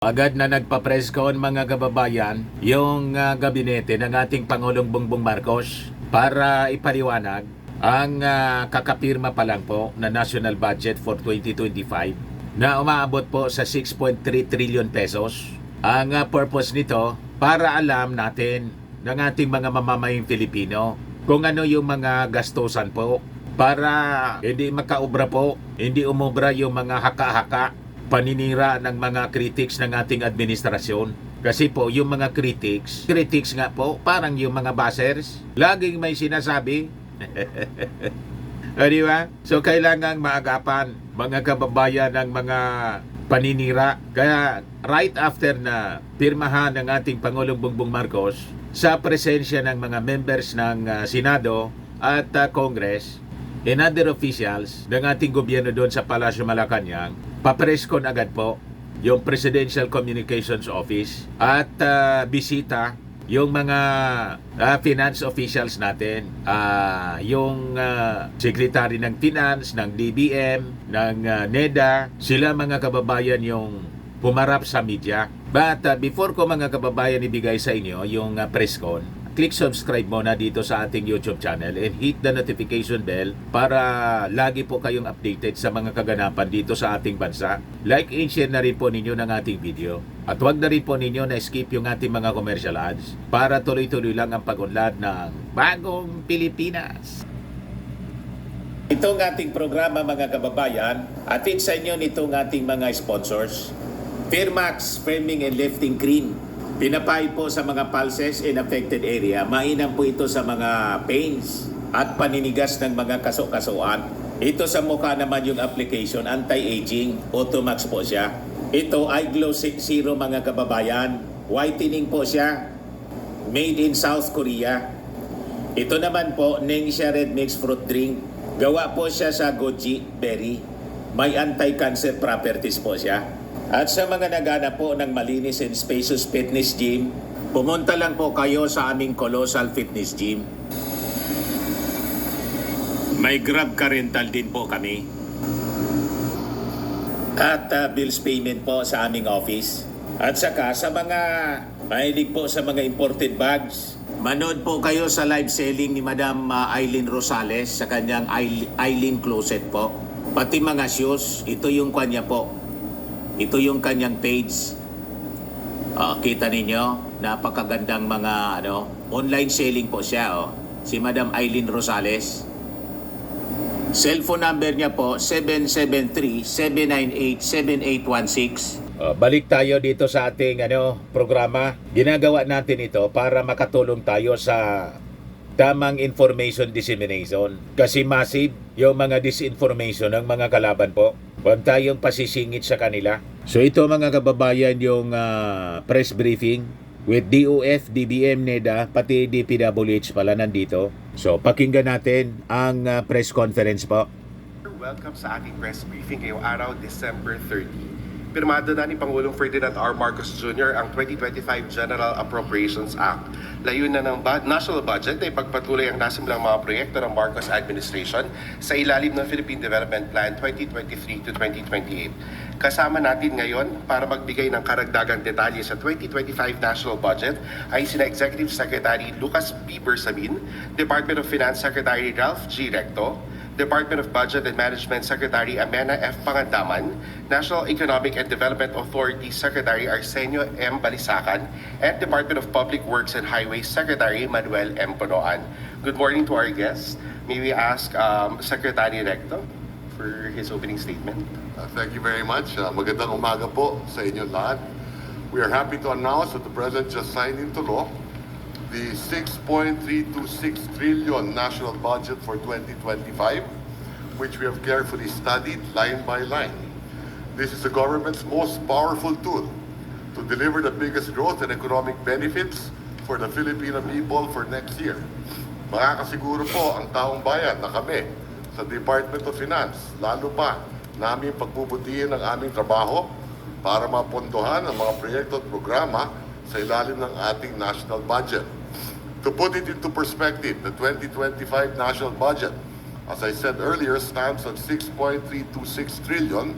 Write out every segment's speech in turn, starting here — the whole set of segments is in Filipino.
Agad na nagpa-press con mga kababayan yung gabinete ng ating Pangulong Bongbong Marcos para ipaliwanag ang kakapirma pa lang po na national budget for 2025 na umaabot po sa 6.3 trillion pesos. Ang purpose nito para alam natin ng ating mga mamamayang Pilipino kung ano yung mga gastusan po para hindi makaubra po, hindi umubra yung mga haka-haka paninira ng mga critics ng ating administrasyon. Kasi po, yung mga critics nga po, parang yung mga bashers, laging may sinasabi. Di ba? So, kailangang maagapan mga kababayan ng mga paninira. Kaya, right after na pirmahan ng ating Pangulong Bongbong Marcos, sa presensya ng mga members ng Senado at Congress, and other officials ng ating gobyerno doon sa Palasyo Malacanang, papreskon agad po yung Presidential Communications Office at bisita yung mga finance officials natin, yung Secretary ng Finance, ng DBM, ng NEDA, sila mga kababayan yung pumarap sa media. But before ko mga kababayan ibigay sa inyo yung presscon, click subscribe muna dito sa ating YouTube channel and hit the notification bell para lagi po kayong updated sa mga kaganapan dito sa ating bansa. Like and share na rin po ninyo ng ating video. At huwag na rin po ninyo na skip yung ating mga commercial ads para tuloy-tuloy lang ang pag-unlad ng Bagong Pilipinas. Itong ating programa mga kababayan, atid sa inyo nitong ating mga sponsors. Firmax Firming and Lifting Cream. Pinapay po sa mga pulses in affected area. Mainam po ito sa mga pains at paninigas ng mga kaso-kasuan. Ito sa mukha naman yung application, anti-aging, Automax po siya. Ito ay Glow Zero mga kababayan. Whitening po siya. Made in South Korea. Ito naman po, Nengxia Red Mix Fruit Drink. Gawa po siya sa goji berry. May anti-cancer properties po siya. At sa mga nagana po ng malinis and spacious fitness gym, pumunta lang po kayo sa aming Colossal Fitness Gym. May Grab car rental din po kami. At bills payment po sa aming office. At saka sa mga mahilig po sa mga imported bags, manood po kayo sa live selling ni Madam Eileen Rosales sa kanyang Eileen Closet po. Pati mga shoes, ito yung kanya po. Ito yung kanyang page. Kita ninyo, napakagandang mga online selling po siya. Si Madam Eileen Rosales. Cellphone number niya po, 773-798-7816. Balik tayo dito sa ating programa. Ginagawa natin ito para makatulong tayo sa tamang information dissemination. Kasi massive yung mga disinformation ng mga kalaban po. Huwag tayong pasisingit sa kanila. So ito mga kababayan yung press briefing with DOF, DBM, NEDA, pati DPWH pala nandito. So pakinggan natin ang press conference po. Welcome sa ating press briefing ngayong araw, December 30. Pirmado na ni Pangulong Ferdinand R. Marcos Jr. ang 2025 General Appropriations Act. Layunin ng national budget ay pagpatuloy ang nasimulang mga proyekto ng Marcos administration sa ilalim ng Philippine Development Plan 2023 to 2028. Kasama natin ngayon para magbigay ng karagdagang detalye sa 2025 national budget ay sina Executive Secretary Lucas P. Bersamin, Department of Finance Secretary Ralph G. Recto, Department of Budget and Management Secretary Amena F. Pangandaman, National Economic and Development Authority Secretary Arsenio M. Balisacan, and Department of Public Works and Highways Secretary Manuel M. Punoan. Good morning to our guests. May we ask Secretary Recto for his opening statement? Thank you very much. Magandang umaga po sa inyo lahat. We are happy to announce that the President just signed into law the 6.326 trillion national budget for 2025, which we have carefully studied line by line. This is the government's most powerful tool to deliver the biggest growth and economic benefits for the Filipino people for next year. Makakasiguro po ang taong bayan na kami sa Department of Finance, lalo pa namin pagbubutihin ang aming trabaho para mapondohan ang mga proyekto at programa sa ilalim ng ating national budget. To put it into perspective, the 2025 national budget, as I said earlier, stands at 6.326 trillion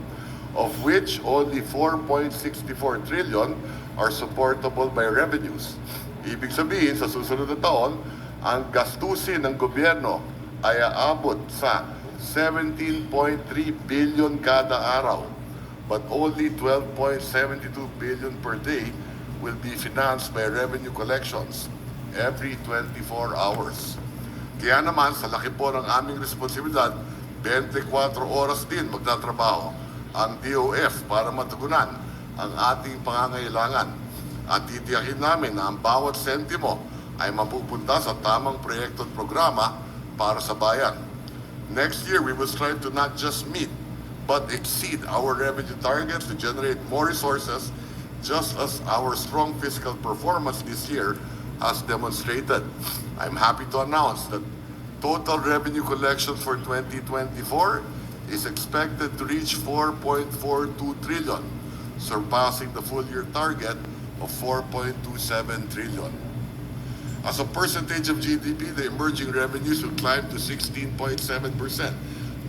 of which only 4.64 trillion are supportable by revenues. Ibig sabihin, sa susunod na taon, ang gastusin ng gobyerno ay aabot sa 17.3 billion kada araw, but only 12.72 billion per day will be financed by revenue collections every 24 hours. Kaya naman, sa laki po ng aming responsibilidad, 24 oras din magtatrabaho ang DOF para matugunan ang ating pangangailangan. At titiyakin namin na ang bawat sentimo ay mapupunta sa tamang proyekto at programa para sa bayan. Next year, we will strive to not just meet, but exceed our revenue targets to generate more resources, just as our strong fiscal performance this year has demonstrated. I'm happy to announce that total revenue collection for 2024 is expected to reach 4.42 trillion, surpassing the full year target of 4.27 trillion. As a percentage of GDP, the emerging revenues will climb to 16.7%,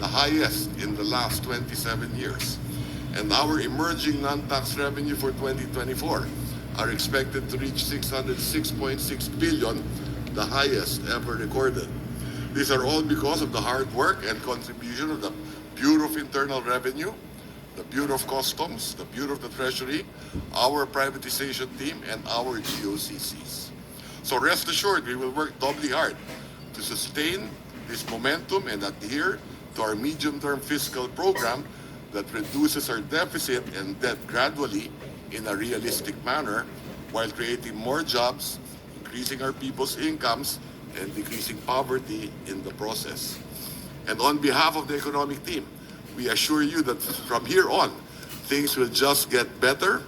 the highest in the last 27 years. And our emerging non-tax revenue for 2024 are expected to reach 606.6 billion, the highest ever recorded. These are all because of the hard work and contribution of the Bureau of Internal Revenue, the Bureau of Customs, the Bureau of the Treasury, our privatization team, and our GOCCs. So rest assured, we will work doubly hard to sustain this momentum and adhere to our medium-term fiscal program that reduces our deficit and debt gradually in a realistic manner while creating more jobs, increasing our people's incomes, and decreasing poverty in the process. And on behalf of the economic team, we assure you that from here on, things will just get better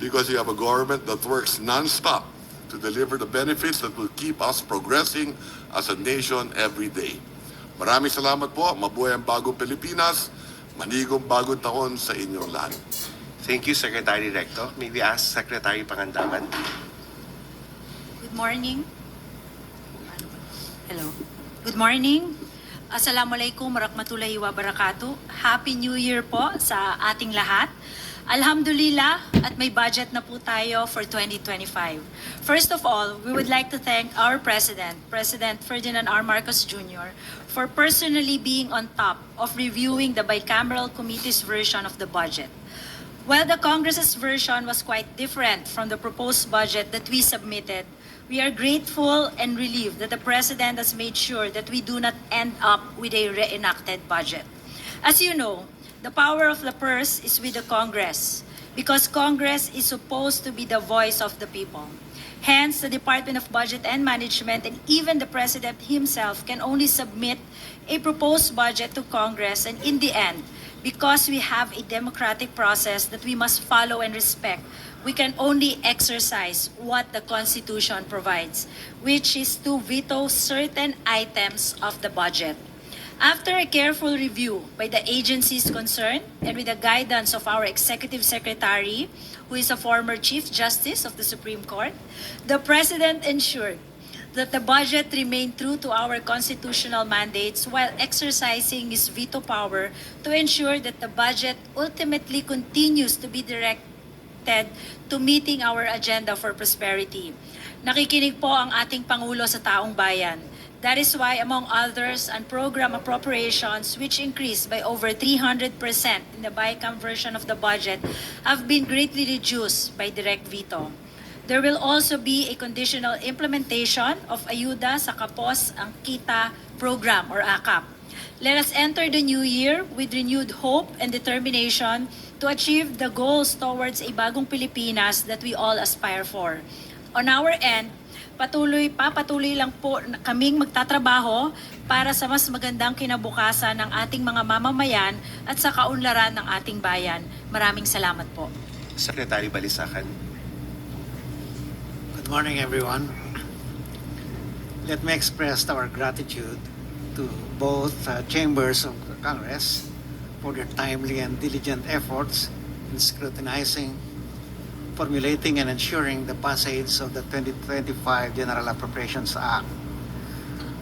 because we have a government that works non-stop to deliver the benefits that will keep us progressing as a nation every day. Maraming salamat po. Mabuhay ang bagong Pilipinas. Manigong bagong taon sa inyong lahat. Thank you, Secretary Recto. May we ask Secretary Pangandaman? Good morning. Hello. Good morning. Assalamualaikum warahmatullahi wabarakatuh. Happy New Year po sa ating lahat. Alhamdulillah at may budget na po tayo for 2025. First of all, we would like to thank our President, President Ferdinand R. Marcos Jr., for personally being on top of reviewing the bicameral committee's version of the budget. While the Congress's version was quite different from the proposed budget that we submitted, we are grateful and relieved that the President has made sure that we do not end up with a reenacted budget. As you know, the power of the purse is with the Congress because Congress is supposed to be the voice of the people. Hence, the Department of Budget and Management and even the President himself can only submit a proposed budget to Congress, and in the end, because we have a democratic process that we must follow and respect, we can only exercise what the Constitution provides, which is to veto certain items of the budget. After a careful review by the agencies concerned and with the guidance of our Executive Secretary, who is a former Chief Justice of the Supreme Court, the President ensured that the budget remained true to our constitutional mandates while exercising his veto power to ensure that the budget ultimately continues to be directed to meeting our agenda for prosperity. Nakikinig po ang ating Pangulo sa taong bayan. That is why, among others, and program appropriations, which increased by over 300% in the BICAM version of the budget, have been greatly reduced by direct veto. There will also be a conditional implementation of Ayuda sa Kapos ang Kita program or Akap. Let us enter the new year with renewed hope and determination to achieve the goals towards a bagong Pilipinas that we all aspire for. On our end, patuloy lang po kaming magtatrabaho para sa mas magandang kinabukasan ng ating mga mamamayan at sa kaunlaran ng ating bayan. Maraming salamat po. Secretary Balisacan. Good morning, everyone. Let me express our gratitude to both chambers of Congress for their timely and diligent efforts in scrutinizing, formulating, and ensuring the passage of the 2025 General Appropriations Act.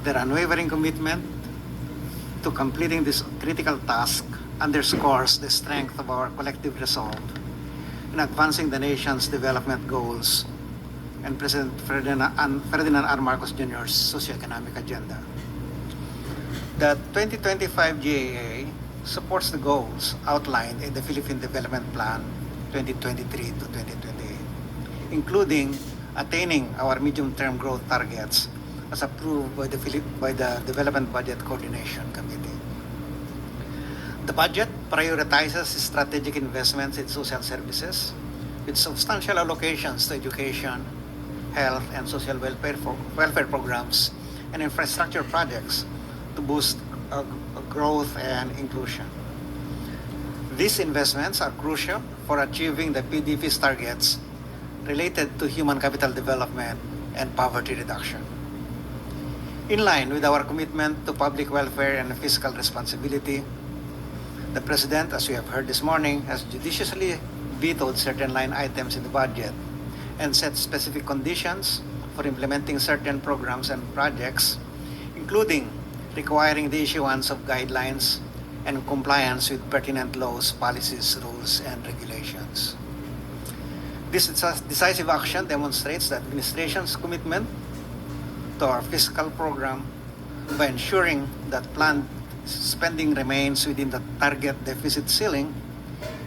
Their unwavering commitment to completing this critical task underscores the strength of our collective resolve in advancing the nation's development goals and President Ferdinand R. Marcos Jr.'s socioeconomic agenda. The 2025 GAA supports the goals outlined in the Philippine Development Plan 2023 to 2028, including attaining our medium-term growth targets as approved by the Development Budget Coordination Committee. The budget prioritizes strategic investments in social services with substantial allocations to education, health, and social welfare programs and infrastructure projects to boost growth and inclusion. These investments are crucial for achieving the PDP's targets related to human capital development and poverty reduction. In line with our commitment to public welfare and fiscal responsibility, the President, as we have heard this morning, has judiciously vetoed certain line items in the budget and set specific conditions for implementing certain programs and projects, including requiring the issuance of guidelines and compliance with pertinent laws, policies, rules, and regulations. This decisive action demonstrates the administration's commitment to our fiscal program by ensuring that planned spending remains within the target deficit ceiling,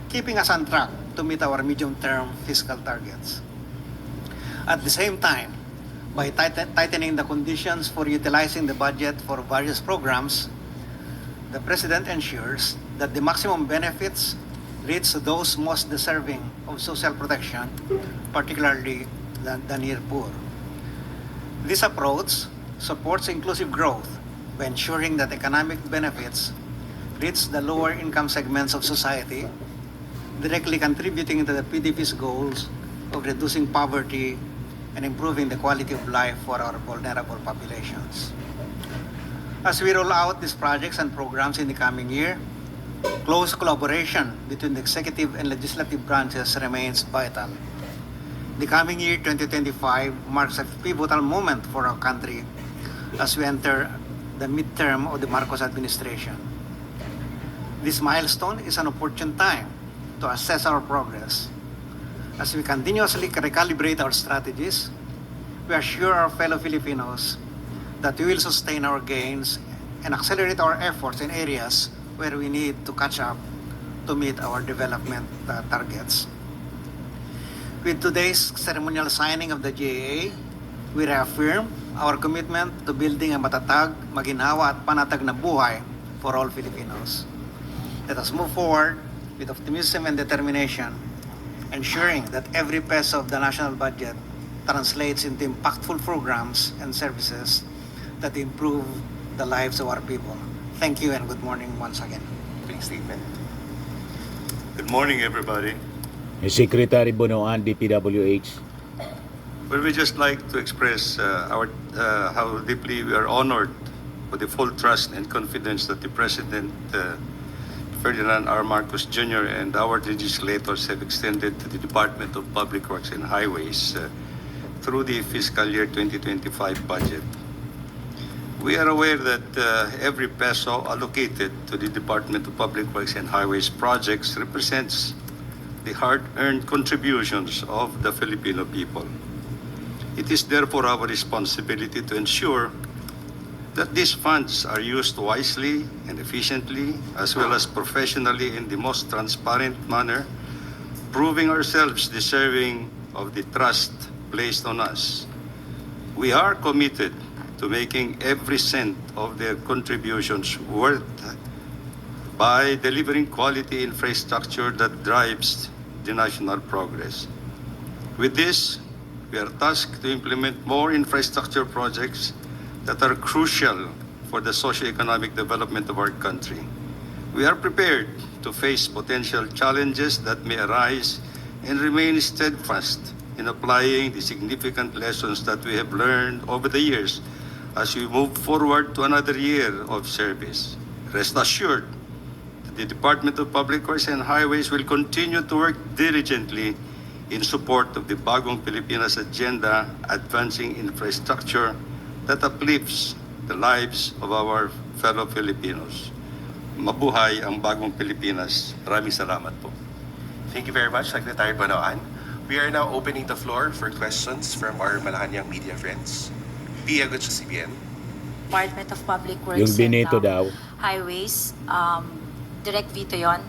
keeping us on track to meet our medium-term fiscal targets. At the same time, by tightening the conditions for utilizing the budget for various programs, the President ensures that the maximum benefits reach those most deserving of social protection, particularly the near poor. This approach supports inclusive growth by ensuring that economic benefits reach the lower income segments of society, directly contributing to the PDP's goals of reducing poverty and improving the quality of life for our vulnerable populations. As we roll out these projects and programs in the coming year, close collaboration between the executive and legislative branches remains vital. The coming year, 2025, marks a pivotal moment for our country as we enter the midterm of the Marcos administration. This milestone is an opportune time to assess our progress. As we continuously recalibrate our strategies, we assure our fellow Filipinos that we will sustain our gains and accelerate our efforts in areas where we need to catch up to meet our development targets. With today's ceremonial signing of the GAA, we reaffirm our commitment to building a matatag, maginhawa at panatag na buhay for all Filipinos. Let us move forward with optimism and determination, ensuring that every peso of the national budget translates into impactful programs and services that improve the lives of our people. Thank you and good morning once again. Please statement. Good morning, everybody. Secretary Bonoan, DPWH. Well, we just like to express how deeply we are honored for the full trust and confidence that the President Ferdinand R. Marcos Jr. and our legislators have extended to the Department of Public Works and Highways through the fiscal year 2025 budget. We are aware that every peso allocated to the Department of Public Works and Highways projects represents the hard-earned contributions of the Filipino people. It is therefore our responsibility to ensure that these funds are used wisely and efficiently, as well as professionally in the most transparent manner, proving ourselves deserving of the trust placed on us. We are committed to making every cent of their contributions worth by delivering quality infrastructure that drives the national progress. With this, we are tasked to implement more infrastructure projects that are crucial for the socio-economic development of our country. We are prepared to face potential challenges that may arise and remain steadfast in applying the significant lessons that we have learned over the years as we move forward to another year of service. Rest assured that the Department of Public Works and Highways will continue to work diligently in support of the Bagong Pilipinas agenda, advancing infrastructure that uplifts the lives of our fellow Filipinos. mabuhay ang bagong Pilipinas. Maraming salamat po. Thank you very much, Secretary Banoan. We are now opening the floor for questions from our Malacanang media friends. Pia Good sa CBN. Department of Public Works Yung Benito and daw. Highways, direct veto yon.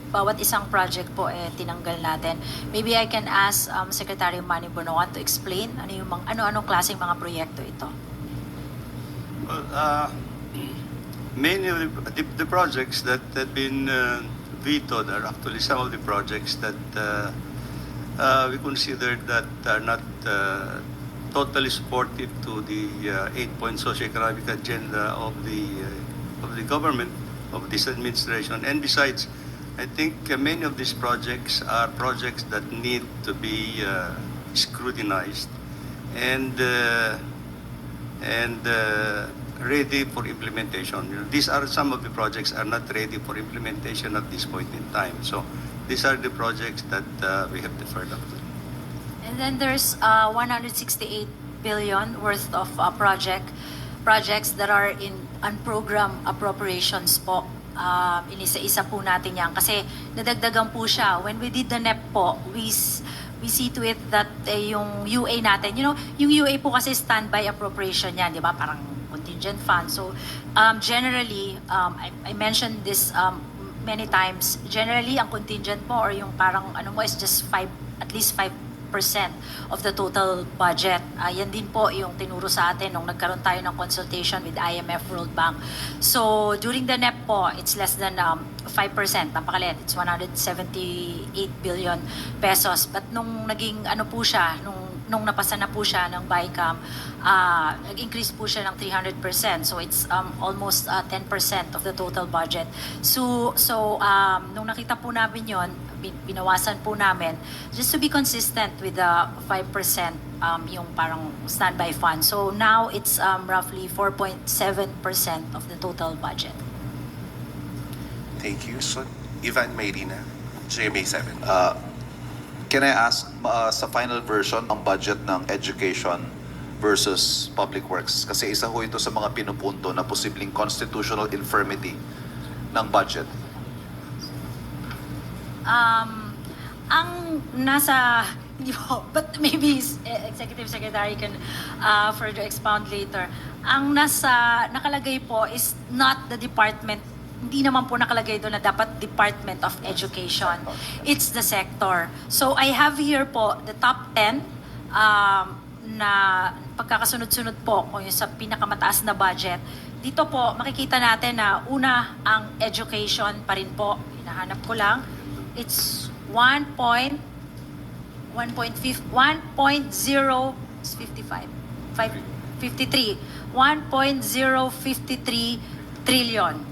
Bawat isang project po tinanggal natin. Maybe I can ask Secretary Manny Bonoan to explain ano-ano klaseng mga proyekto ito. Well, many of the projects that had been vetoed are actually some of the projects that we consider that are not totally supportive to the 8-point socio-economic agenda of the government, of this administration. And besides, I think many of these projects are projects that need to be scrutinized and ready for implementation. You know, these are some of the projects are not ready for implementation at this point in time. So these are the projects that we have deferred up to. And then there's 168 billion worth of projects that are in unprogrammed appropriations po. Inisa-isa po natin yan kasi nadagdagan po siya. When we did the NEP po, we see to it that yung UA natin, yung UA po kasi standby appropriation yan, di ba? Parang contingent fund. So generally, I mentioned this many times. Generally, ang contingent mo or yung parang is just at least 5% of the total budget. Yan din po yung tinuro sa atin nung nagkaroon tayo ng consultation with IMF, World Bank. So during the NEP po, it's less than 5%. Napakalit. It's 178 billion pesos. But nung naging po siya, nung napasa na po siya ng BICAM, nag-increase po siya ng 300%. So it's almost 10% of the total budget. So nung nakita po namin yon, binawasan po namin just to be consistent with the 5% yung parang standby fund. So now it's roughly 4.7% of the total budget. Thank you. So, Ivan Mayrina, GMA7. Can I ask, sa final version, ang budget ng education versus public works? Kasi isa ho ito sa mga pinupunto na posibleng constitutional infirmity ng budget. Ang nasa, but maybe Executive Secretary can further expound later. Ang nakalagay po is not the department, hindi naman po nakalagay doon na dapat Department of Education. It's the sector. So I have here po the top 10 na pagkakasunod-sunod po kung yung sa pinakamataas na budget. Dito po makikita natin na una ang education pa rin po. Hinahanap ko lang. It's 1.053 trillion.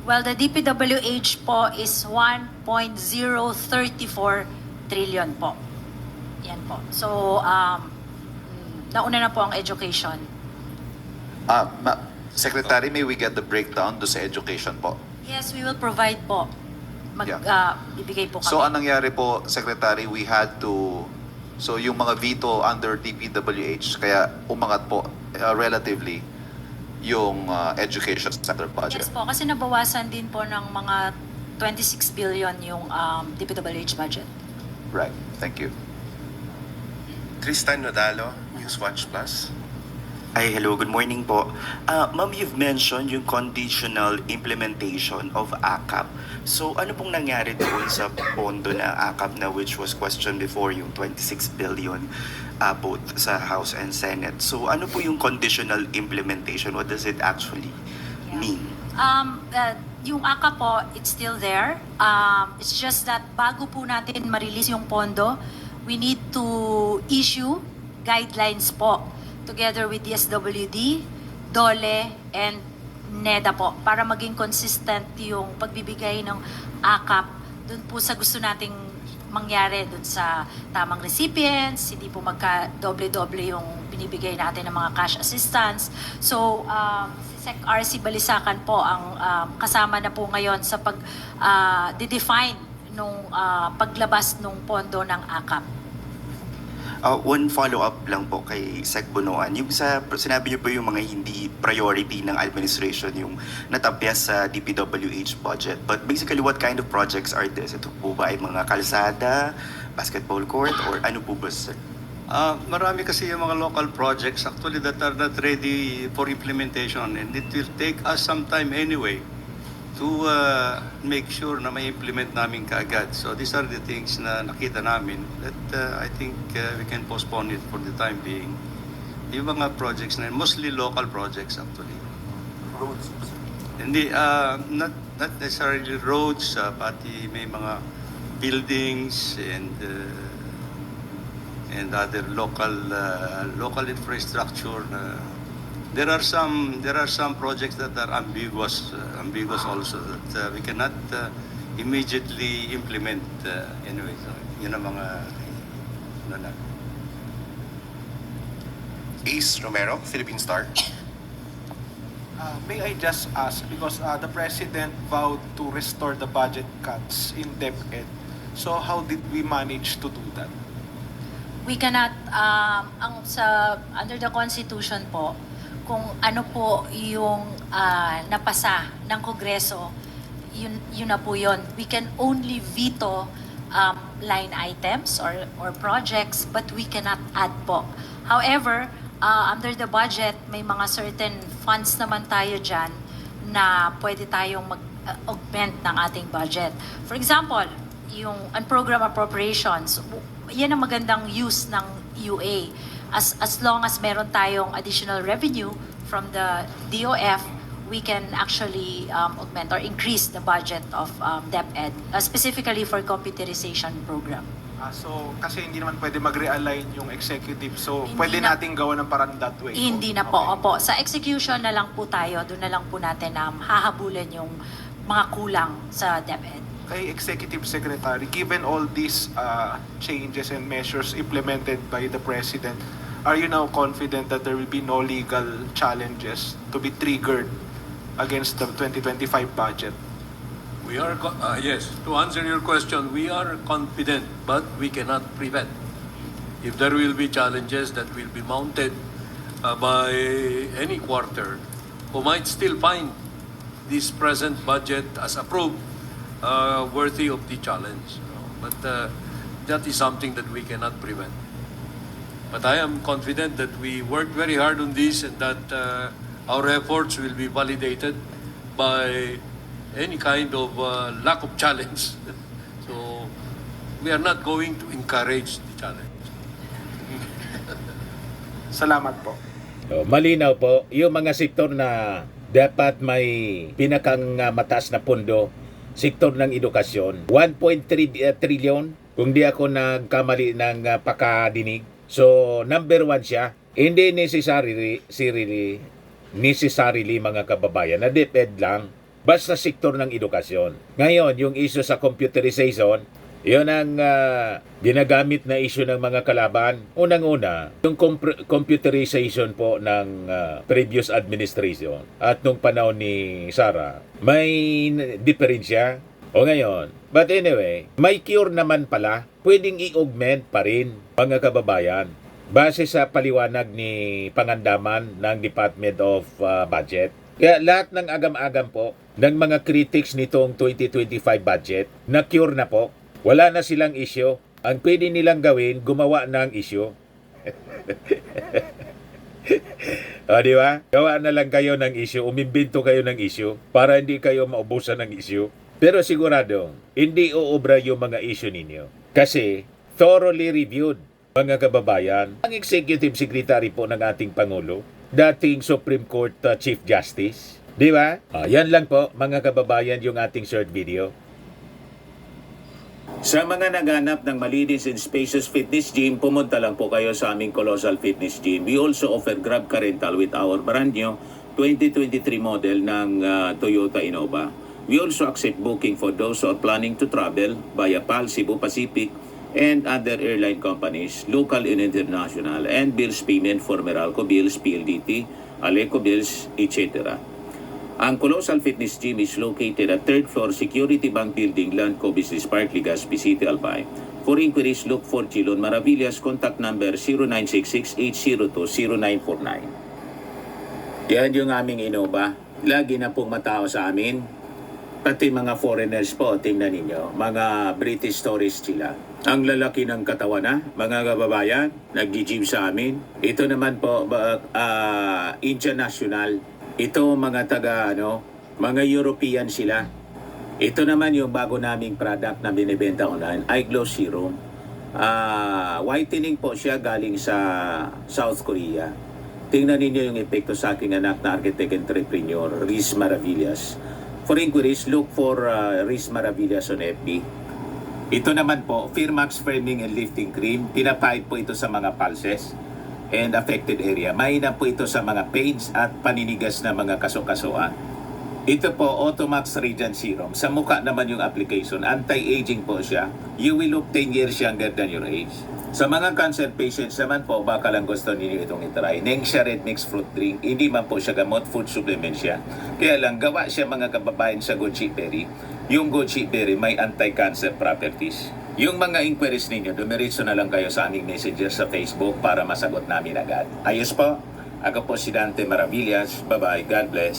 Well, the DPWH po is 1.034 trillion po. Yan po. So, nauna na po ang education. Secretary, may we get the breakdown do sa education po? Yes, we will provide po. Ibigay po kami. So anong nangyari po, Secretary, we had to, so yung mga veto under DPWH, kaya umangat po relatively yung education sector budget. Yes po, kasi nabawasan din po ng mga 26 billion yung DPWH budget. Right, thank you. Tristan Nodalo, Newswatch Plus. Hi, hello, good morning po. Ma'am, you've mentioned yung conditional implementation of Akap. So ano pong nangyari doon sa pondo na Akap na which was questioned before, yung 26 billion both sa House and Senate? So ano po yung conditional implementation? What does it actually mean? Yung Akap po, it's still there. It's just that bago po natin ma-release yung pondo, we need to issue guidelines po together with DSWD, DOLE, and NEDA po para maging consistent yung pagbibigay ng AKAP dun po sa gusto nating mangyari dun sa tamang recipients, hindi po magka-doble-doble yung binibigay natin ng mga cash assistance. So, si Sec RC Balisacan po ang kasama na po ngayon sa pag-define nung paglabas nung pondo ng AKAP. One follow-up lang po kay Sec Bonoan. Yung sinabi niyo po yung mga hindi priority ng administration, yung natapyas sa DPWH budget. But basically, what kind of projects are this? Ito po ba ay mga kalsada, basketball court, or ano po ba, sir? Marami kasi yung mga local projects actually that are not ready for implementation, and it will take us some time anyway to make sure na may implement namin kaagad. So these are the things na nakita namin that I think we can postpone it for the time being. Yung mga projects na mostly local projects actually. Roads. Hindi, not necessarily roads, pati may mga buildings and other local infrastructure. There are some projects that are ambiguous also that we cannot immediately implement anyway. So, yun ang mga ano na. Ace Romero, Philippine Star. May I just ask, because the President vowed to restore the budget cuts in DepEd. So how did we manage to do that? We cannot, under the Constitution po, kung ano po yung napasa ng Kongreso, yun na po yun. We can only veto line items or projects, but we cannot add po. However, under the budget, may mga certain funds naman tayo dyan na pwede tayong mag-augment ng ating budget. For example, yung unprogrammed appropriations, yan ang magandang use ng UA. As long as meron tayong additional revenue from the DOF, we can actually augment or increase the budget of DepEd, specifically for computerization program. So kasi hindi naman pwede mag-realign yung executive. So Hindi pwede na- nating gawa ng parang that way. Hindi na po, Okay. opo. Sa execution na lang po tayo, doon na lang po natin hahabulin yung mga kulang sa DepEd. Kay Executive Secretary, given all these changes and measures implemented by the President, are you now confident that there will be no legal challenges to be triggered against the 2025 budget? We are, yes, to answer your question, we are confident, but we cannot prevent. If there will be challenges that will be mounted by any quarter, who might still find this present budget as approved worthy of the challenge. But that is something that we cannot prevent. But I am confident that we worked very hard on this and that our efforts will be validated by any kind of lack of challenge. So we are not going to encourage the challenge. Salamat po. Malinaw po, yung mga sektor na dapat may pinakang mataas na pondo, sektor ng edukasyon, 1.3 trillion, kung di ako nagkamali ng pakadinig. So, number 1 siya. Hindi necessarily mga kababayan na DepEd lang, basta sektor ng edukasyon. Ngayon, yung issue sa computerization, yun ang ginagamit na issue ng mga kalaban. Unang-una, yung computerization po ng previous administration at nung panahon ni Sara, may diferensya. O ngayon, but anyway, may cure naman pala, pwedeng i-augment pa rin mga kababayan base sa paliwanag ni Pangandaman ng Department of Budget. Kaya lahat ng agam-agam po ng mga critics nitong 2025 budget, na-cure na po. Wala na silang issue. Ang pwede nilang gawin, gumawa ng issue. O, di ba? Gawa na lang kayo ng issue, umimbento kayo ng issue para hindi kayo maubusan ng issue. Pero sigurado, hindi uubra yung mga issue ninyo. Kasi, thoroughly reviewed, mga kababayan, ang Executive Secretary po ng ating Pangulo, dating Supreme Court Chief Justice. Di ba? Yan lang po, mga kababayan, yung ating short video. Sa mga naghanap ng malinis and spacious fitness gym, pumunta lang po kayo sa aming Colossal Fitness Gym. We also offer Grab Car Rental with our brand new 2023 model ng Toyota Innova. We also accept booking for those who are planning to travel via PAL, Cebu Pacific, and other airline companies, local and international, and bills payment for Meralco Bills, PLDT, Aleco Bills, etc. Ang Colossal Fitness Gym is located at 3rd floor Security Bank Building, Landco Business Park, Legazpi City, Albay. For inquiries, look for Chilon Maravillas. Contact number 0966-802-0949. Yan yung aming Innova. Lagi na pong matao sa amin. Pati mga foreigners po, tingnan ninyo. Mga British tourists sila. Ang lalaki ng katawan na, mga kababayan, nag-gym sa amin. Ito naman po, international. Ito mga mga European sila. Ito naman yung bago naming product na binibenta online, Eye Glow Serum. Whitening po siya galing sa South Korea. Tingnan ninyo yung epekto sa aking anak na architect entrepreneur, Riz Maravillas. For inquiries, look for Riz Maravillas on FB. Ito naman po, Firmax Framing and Lifting Cream. Pinapahid po ito sa mga pulses and affected area. Mahina po ito sa mga pains at paninigas na mga kaso-kasuan. Ito po, Automax Radiant Serum. Sa mukha naman yung application. Anti-aging po siya. You will look 10 years younger than your age. Sa mga cancer patients naman po, baka lang gusto ninyo itong itry. Nengxia Red Mix Fruit Drink. Hindi man po siya gamot, food supplement siya. Kaya lang, gawa siya mga kababayan sa goji berry. Yung goji berry may anti-cancer properties. Yung mga inquiries ninyo, dumiretso na lang kayo sa aming messenger sa Facebook para masagot namin agad. Ayos po? Ako po si Dante Maravillas. Bye-bye. God bless.